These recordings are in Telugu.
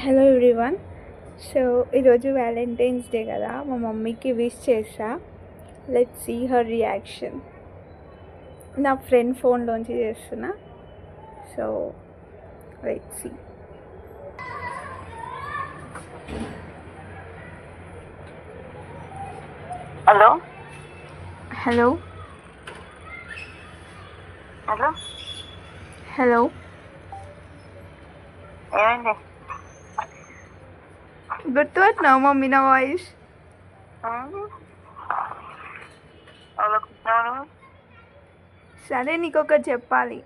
Hello everyone. సో ఈరోజు వ్యాలంటైన్స్ డే కదా, మా మమ్మీకి విష్ చేసా. Let's see her reaction. నా ఫ్రెండ్ ఫోన్లోంచి చేస్తున్నా. So let's see. Hello hello hello hello ఏమైంది? గుర్తుపట్టినావు మమ్మీ నా వాయిస్? అలా కూర్చున్నాను. సరే, నీకు ఒకటి చెప్పాలి.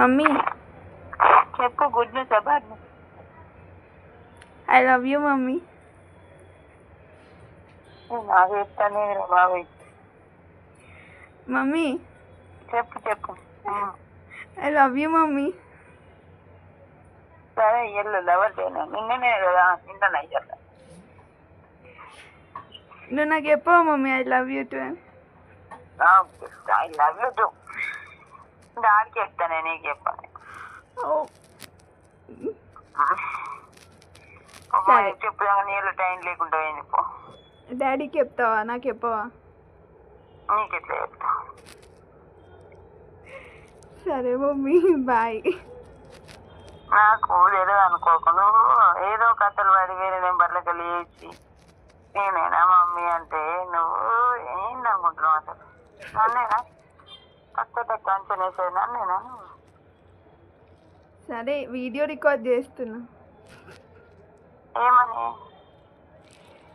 మమ్మీ, చెప్పు. Good news bad news? I love you mummy. నాకు చెప్తాను బాబాయ్. మమ్మీ, చెప్పు చెప్పు. I love you mummy. సరే, ఇల్లు లవర్ చేయను. నిన్ననే కదా, నిన్న ఇయ్యాల. నువ్వు నాకు చెప్పావు mummy I love you to. I love you two. డాడీకి చెప్తాను, నీకు చెప్పాను. చెప్పు. నీళ్ళు టైం లేకుండా పోయింది. పో. డాడీకి చెప్తావా, నాకు చెప్పవా? నీకెట్లా చెప్తా? సరే మమ్మీ, బాయ్. నాకు తెలియదు అనుకోకు. నువ్వు ఏదో కథలు పడి వేరే నెంబర్లకు వెళ్ళి చేసి నేనేనా మమ్మీ అంటే నువ్వు ఏందనుకుంటున్నావు? అసలు నన్నేనా తక్కువ తక్కువ అంచనేసేది? నన్నేనా? సరే, వీడియో రికార్డ్ చేస్తున్నా. ఏమని?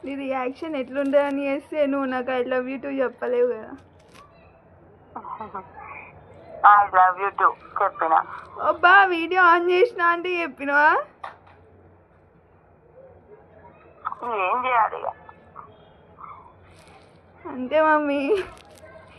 నీ రియాక్షన్ ఎట్లుంటుందని చేస్తే నువ్వు నాకు ఐ లవ్ యూ టూ చెప్పలేవు కదా. ఐ లవ్ యూ టూ చెప్పిన. అబ్బా, వీడియో ఆన్ చేసిన అంటే చెప్పినవా? ఏం చేయాలి ఇక? అంతే మమ్మీ.